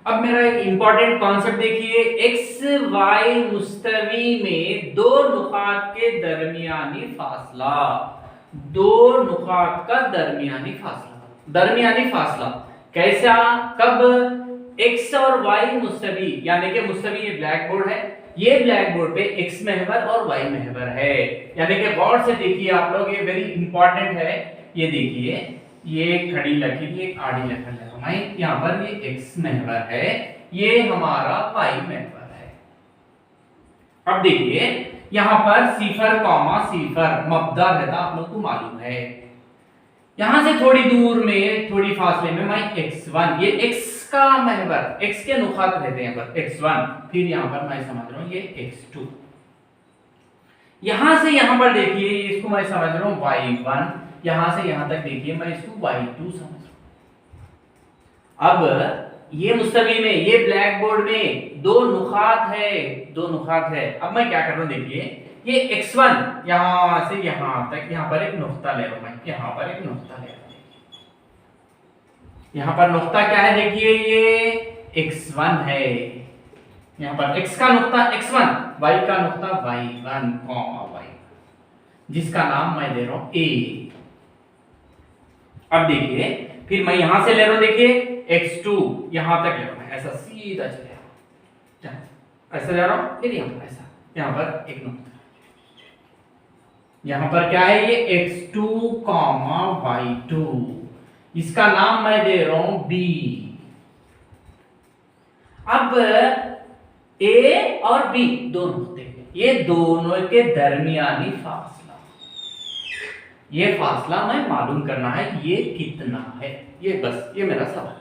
अब मेरा एक इंपॉर्टेंट कॉन्सेप्ट देखिए, एक्स वाई मुस्तवी में दो नुकात के दरमियानी फासला, दो नुकात का दरमियानी फासला कैसा, कब, एक्स और वाई मुस्तवी, यानी कि मुस्तवी ये ब्लैक बोर्ड है, ये ब्लैक बोर्ड पे एक्स महवर और वाई महवर है, यानी कि गौर से देखिए आप लोग, ये वेरी इंपॉर्टेंट है। ये देखिए, ये खड़ी लकीर, ये आड़ी लकीर लगाई, यहाँ पर ये एक्स महवर है, ये हमारा वाई महवर है। अब देखिए यहाँ पर सिफर कॉमा सिफर मब्दा रहता, आप लोग को मालूम है। यहां से थोड़ी दूर में, थोड़ी फासले में मैं x1, ये x का महवर, x के नुकात रहते हैं पर x1, फिर यहां पर मैं समझ रहा हूं ये x2। यहां से यहां पर देखिए, इसको मैं समझ रहा हूं y1, यहां से यहां तक देखिए मैं इसको y2 समझ रहा हूं। अब ये मुस्तवी में, ये ब्लैक बोर्ड में दो नुकात है। अब मैं क्या कर रहा हूं, देखिए ये x1 यहां से यहां तक, यहां पर एक नुक्ता ले रहा हूं मैं, यहां पर एक नुक्ता ले रहा हूं। यहां पर नुक्ता क्या है, देखिए ये x1 है, यहां पर x का नुक्ता x1, y का नुक्ता y1 y, जिसका नाम मैं दे रहा हूं a। अब देखिए फिर मैं यहां से ले रहा हूं, देखिए x2 यहां तक ले रहा हूं, ऐसा सीधा चले रहा हूं, ऐसा ले रहा हूं, फिर यहां पर ऐसा, यहां पर एक नुक्ता, यहां पर क्या है, ये x2, y2, इसका नाम मैं दे रहा हूं b। अब a और b दो नुक्ते, ये दोनों के दरमियानी फासला, ये फासला मैं मालूम करना है ये कितना है, ये बस ये मेरा सवाल।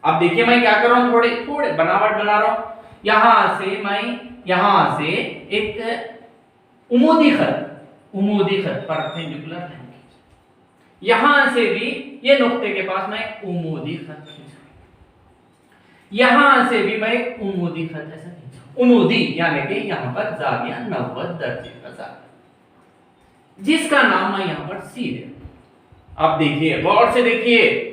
अब देखिए मैं क्या कर रहा हूं, थोड़े बनावट बना रहा हूं। यहां से मैं, यहां से एक उमूदी खत परपेंडिकुलर लाइन, यहां से भी ये नुक्ते के पास मैं उमूदी खत खींचूं, यहां से भी मैं उमूदी खत ऐसा खींचूं, उमूदी यानी कि यहां पर जाविया 90 दर्जे का जाविया, जिसका नाम मैं यहां पर सी दे। अब देखिए गौर से देखिए,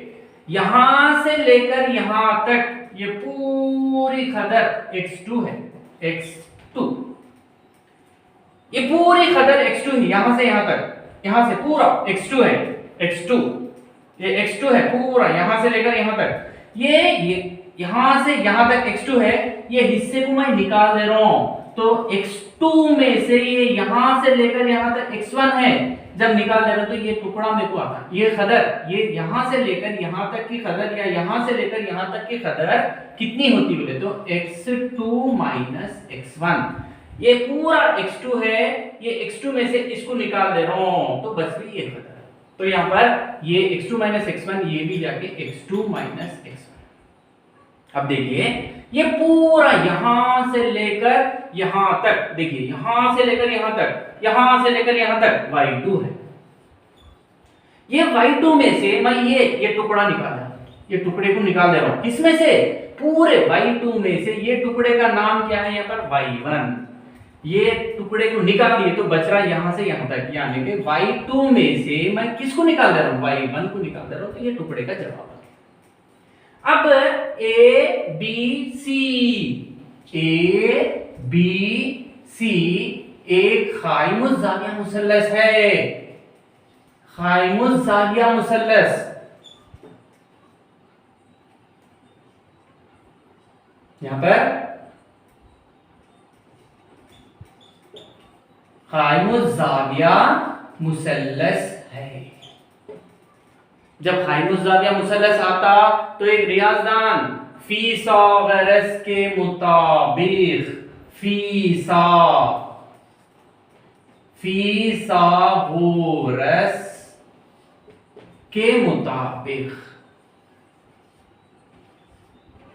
यहां से लेकर यहां तक ये पूरी खदर x2 है, x2, ये पूरी खदर x2 है, यहां से यहां तक, यहां से पूरा x2 है, x2, ये x2 है पूरा, यहां से लेकर यहां तक, ये यहां से यहां तक x2 है, ये हिस्से को मैं निकाल दे रहा हूं, तो x2 में से ये यहां से लेकर यहां तक x1 है, जब निकाल दे रहा तो ये टुकड़ा मेरे को आता, ये खदर, ये यहां से लेकर यहां तक की खदर, या यहां से लेकर यहां तक की खदर कितनी होती बोले तो x2 माइनस x1, ये पूरा x2 है, ये x2 में से इसको निकाल दे रहा हूं तो बच गई ये खदर। तो यहां पर ये x2 माइनस x1, ये भी जाके x2 माइनस x1। अब देखिए ये पूरा यहां से लेकर यहां तक, देखिए यहां से लेकर यहां तक, यहां से लेकर यहां तक y2 है, ये y2 में से मैं ये टुकड़ा निकाला, ये टुकड़े को निकाल दे रहा हूं, इसमें से पूरे y2 में से ये टुकड़े का नाम क्या है, यहां पर y1, ये टुकड़े को निकाल दिए तो बच रहा यहां से यहां तक, यानी कि y2 में से मैं किसको निकाल दे रहा हूं, y1 को निकाल दे रहा हूं, तो ये टुकड़े का जवाब है। अब a b c एक खाइमुज जाविया मुसल्लस है, खाइमुज जाविया मुसल्लस, यहां पर खाइमुज जाविया मुसल्लस है। जब खाइमुज जाविया मुसल्लस आता तो एक रियाजदान फी सा गरस के मुताबिक, फी सा गोरस के मुताबिक,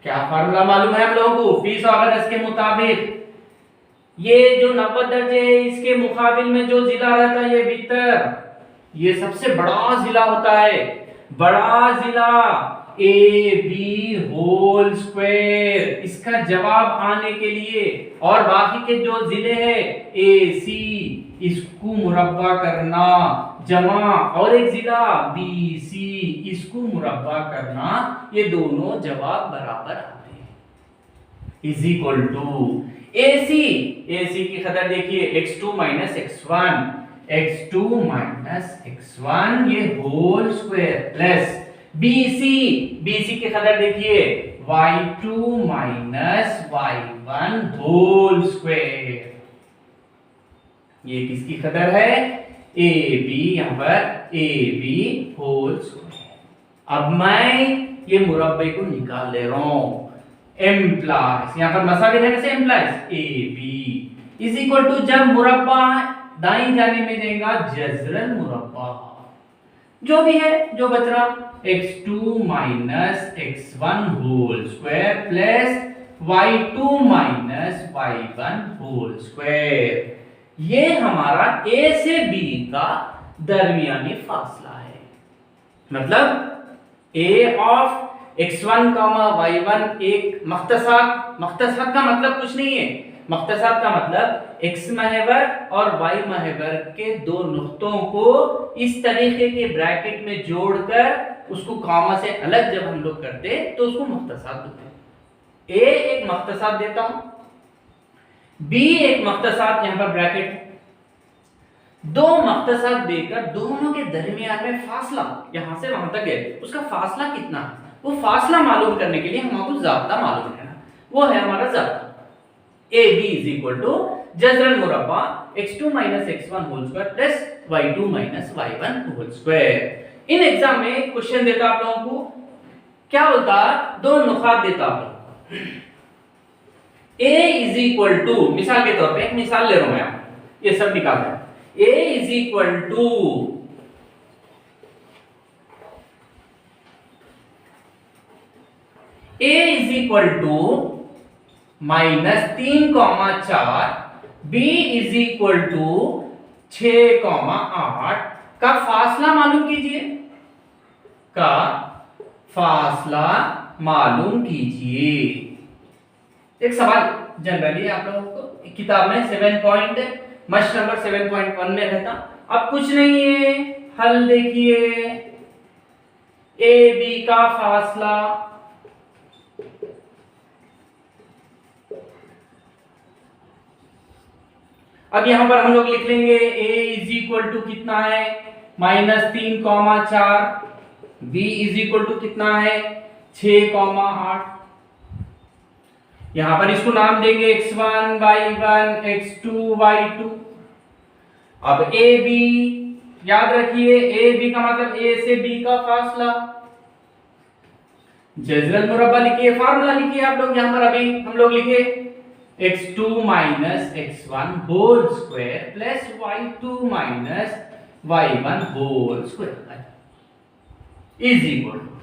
क्या फार्मूला मालूम है हम लोगों को, फी सा गरस के मुताबिक, ये जो 90 दर्जे है इसके मुकाबिल में जो जिला रहता है ये वितर, ये सबसे बड़ा जिला होता है, बड़ा जिला ए बी होल स्क्वायर, इसका जवाब आने के लिए, और बाकी के जो जिले हैं ए सी, इसको मुरब्बा करना, जमा और एक जिला बी सी, इसको मुरब्बा करना, ये दोनों जवाब बराबर आते हैं। Is equal to AC, AC की कदर देखिए x2 minus x1, x2 minus x1 ये whole square plus BC, BC की कदर देखिए y2 minus y1 whole square. ये किसकी कदर है? AB, यहां पर AB होल स्क्वायर। अब मैं ये मुरब्बे को निकाल ले रहा हूं, एम्प्लाइज यहां पर मसाले देने से implies AB is equal to, जब मुरब्बा दाईं जाने में जाएगा जजरन मुरब्बा, जो भी है जो बच रहा x2 minus x1 whole square plus y2 minus y1 whole square. ये हमारा A से B का दरमियानी फासला है। मतलब A ऑफ x1, y1 एक मख्तसात का मतलब कुछ नहीं है। मख्तसात का मतलब x महवर और y महवर के दो नुक्तों को इस तरीके के ब्रैकेट में जोड़कर उसको कॉमा से अलग जब हम लोग करते तो उसको मख्तसात बोलते हैं। A एक मख्तसात देता हूं, B एक मख्तसात, यहां पर ब्रैकेट, दो मख्तसात देकर दोनों के दरमियान में फासला यहां से वहां तक है, उसका फासला कितना है वो फासला मालूम करने के लिए हमको ज़ाब्ता मालूम करना, वो है हमारा ज़ाब्ता। AB इज इक्वल टू जजरन मुरब्बा x2 minus x1 whole square plus y2 minus y1 whole square. इन एग्जाम में क्वेश्चन देता आप लोगों को, क्या बोलता, दो नुकात देता आप लोगों को। A इज इक्वल टू, मिसाल के तौर पे एक मिसाल ले रहा हूं मैं, ये सब निकाल रहा हूं। A is equal to A is equal to -3,4, B is equal to 6,8 का फासला मालूम कीजिए, का फासला मालूम कीजिए। एक सवाल जनरली आप लोगों को किताब में 7 पॉइंट मस्ट नंबर 7.1 में रहता, अब कुछ नहीं है, हल देखिए, ए बी का फासला अब यहां पर हम लोग लिख लेंगे a इज इक्वल टू कितना है -3,4, b इज इक्वल टू कितना है 6,8। यहां पर इसको नाम देंगे x1 y1 x2 y2। अब a b याद रखिए, a b का मतलब a से b का फासला, जजरन मुरब्बा लिखिए, फार्मूला लिखिए आप लोग, यहां पर अभी हम लोग लिखे x2 minus x1 whole square plus y2 minus y1 whole square is equal to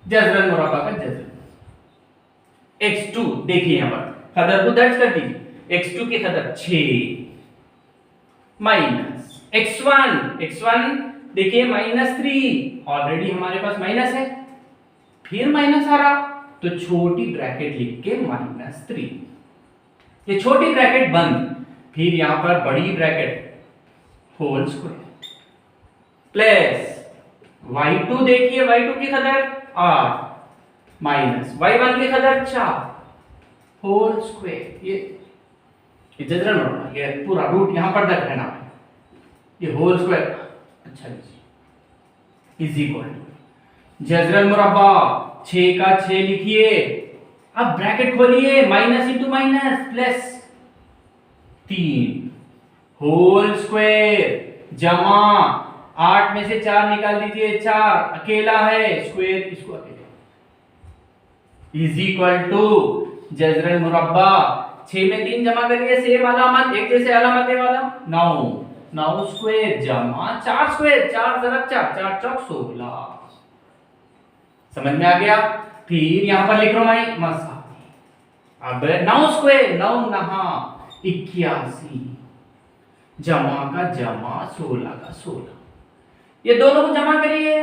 जजरन मुरब्बा का जजरन x2, देखिए यहां पर कदर को दर्ज कर दीजिए, x2 की कदर 6 माइनस x1 देखिए -3, ऑलरेडी हमारे पास माइनस है, फिर माइनस आ रहा तो छोटी ब्रैकेट लिख के -3, ये छोटी ब्रैकेट बंद, फिर यहां पर बड़ी bracket whole square plus y2, देखिए y2 की कदर 8 माइनस y1 की कदर 4 होल स्क्वायर, ये जजरन मुरब्बा, ये पूरा रूट यहां पर तक रहना है, ये होल स्क्वायर, अच्छा लीजिए इज इक्वल टू जजरन मुरब्बा 6 का 6 लिखिए, अब ब्रैकेट खोलिए, minus into minus plus 3 whole square जमा 8 में से 4 निकाल दीजिए, 4 अकेला है, स्क्वायर इसको अकेले, इज इक्वल टू जजरन मुरब्बा 6 में 3 जमा करिए, सेम अलामत, एक जैसे अलामत है वाला, 9 स्क्वायर जमा 4 स्क्वायर, 4 ज़रब 4 4 चौक 16, समझ में आ गया। फिर यहां पर लिख रहा हूं मैं मसाले, अब 9 स्क्वायर 9 नहा 81 जमा का जमा 16 का 16, ये दोनों को जमा करिए,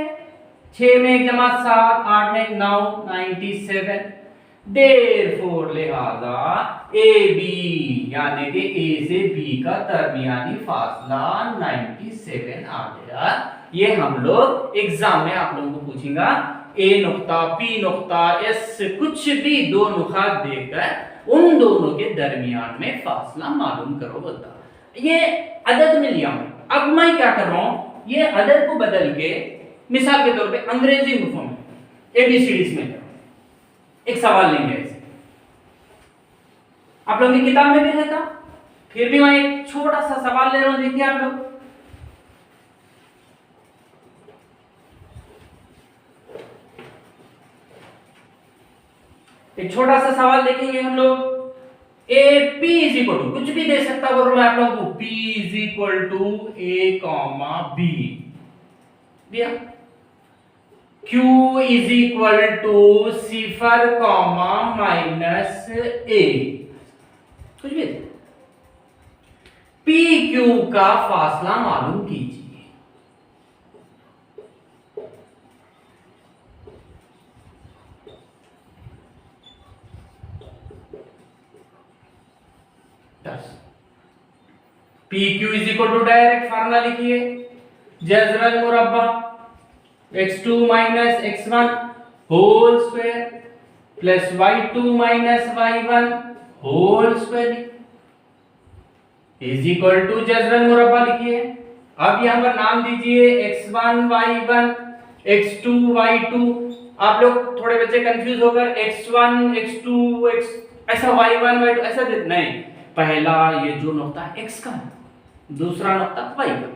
6 में 1 जमा 7, 8 में 9 97, देयरफॉर लिहाजा ए बी यानी कि ए से बी का दरमियानी फासला 97 आ गया। ये हम लोग एग्जाम में आप लोगों को पूछेगा ए नुक्ता, पी नुक्ता, एस कुछ भी दो नुकात देकर उन दोनों के दरमियान में फासला मालूम करो बोलता। ये अदद में लिया मैं। अब मैं क्या कर रहा हूं, ये अदद को बदल के मिसाल के तौर पे अंग्रेजी मुफहम में एबीसीडीज में एक सवाल लेंगे ऐसे। आप लोगों की किताब में भी रहता, फिर भी मैं एक छोटा सा सवाल ले रहा हूं, देखिए आप लोग। एक छोटा सा सवाल देखेंगे हम लोग। A P is equal to, कुछ भी दे सकता बोल मैं आप लोगों को, P is equal to A comma B दिया, क्यू इज इक्वल टू सिफर कॉमा माइनस ए, कुछ भी पी क्यू का फासला मालूम कीजिए। P Q is equal to direct formula लिखिए, जजरल मुरब्बा x2 minus x1 whole square plus y2 minus y1 whole square is equal to जजरल मुरब्बा लिखिए। अब यहां पर नाम दीजिए x1 y1 x2 y2। आप लोग थोड़े बच्चे कंफ्यूज होकर x1 x2 x ऐसा y1 y2 ऐसा नहीं, पहला ये जो नुक्ता x का, दूसरा नुक्ता y का,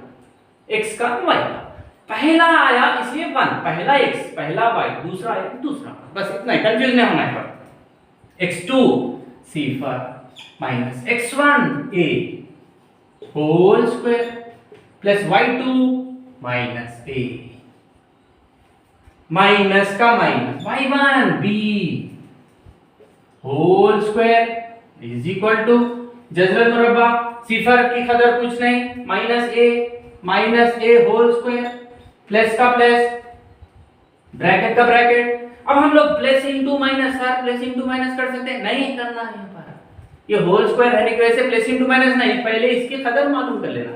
x का y का, पहला आया इसलिए 1, पहला x पहला y, दूसरा आया दूसरा, बस इतना ही, कंफ्यूज नहीं होना है। x2 सिफर minus x1 a whole square plus y2 minus a minus का minus y1 b whole square is equal to जजरल मुरब्बा, सिफर की कदर कुछ नहीं, minus A whole square plus का प्लस ब्रैकेट का ब्रैकेट। अब हम लोग plus into minus sir plus into minus कर सकते हैं, नहीं करना है यहाँ पर, ये होल स्क्वायर रहने की वजह से प्लस इंटू माइनस नहीं, पहले इसकी कदर मालूम कर लेना।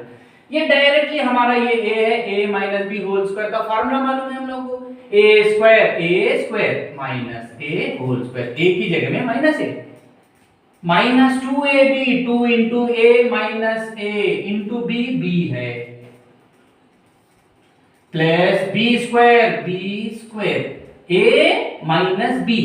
ये डायरेक्टली हमारा ये a है, a minus B whole square का फार्मूला मालूम है हम लोगों को, a square minus a whole square, a की जगह में minus a, minus 2ab 2 into a minus a into b b है, plus b square a minus b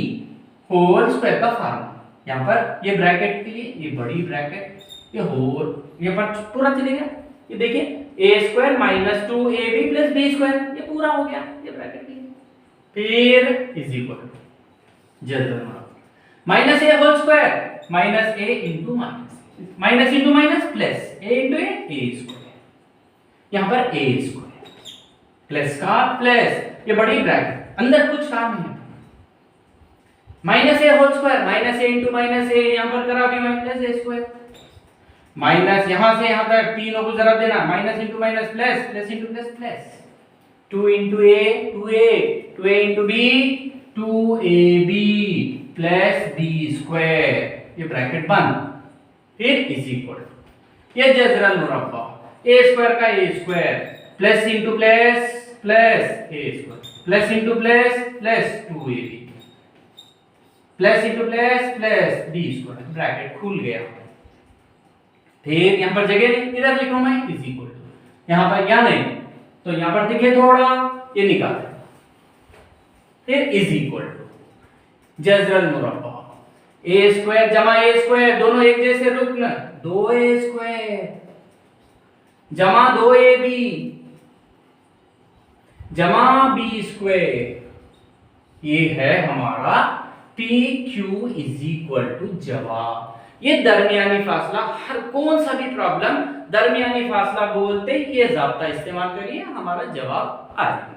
whole square का फार्मूला। यहाँ पर ये ब्रैकेट के लिए ये बड़ी ब्रैकेट, ये होल, ये पर पूरा चलेगा, ये देखिए a square minus 2ab plus b square, ये पूरा हो गया ये ब्रैकेट के लिए। फिर इज इक्वल जल्द minus a whole square minus a into minus into minus plus a into a square, यहाँ पर a स्क्वायर प्लस का प्लस, ये बड़ी ब्रैकेट, अंदर कुछ काम नहीं है, minus a whole square minus a into minus a, यहाँ पर करा भी प्लस a स्क्वायर, माइनस यहां से यहां तक तीनों को जरा देना, minus into minus plus, plus into plus plus, 2 into a 2a into b 2ab plus b square, ये ब्रैकेट बंद, फिर इज इक्वल, ये जजरल मुरब्बा a स्क्वायर का a square plus into plus plus a square plus into plus plus 2ab plus into plus plus b square, bracket खुल गया। फिर यहां पर जगह नहीं, इधर लिखूं मैं इज इक्वल टू, यहां पर क्या नहीं तो यहां पर देखिए थोड़ा ये निकाल, फिर इज इक्वल टू जजरल मुरब्बा a स्क्वायर जमा a स्क्वायर, दोनों एक जैसे रुकना, 2a स्क्वायर जमा 2ab जमा b स्क्वायर, ये है हमारा PQ इज इक्वल टू जवाब। ये दरमियानी फासला, हर कौन सा भी प्रॉब्लम दरमियानी फासला बोलते ये ज़ाब्ता इस्तेमाल करिए, हमारा जवाब आ जाएगा।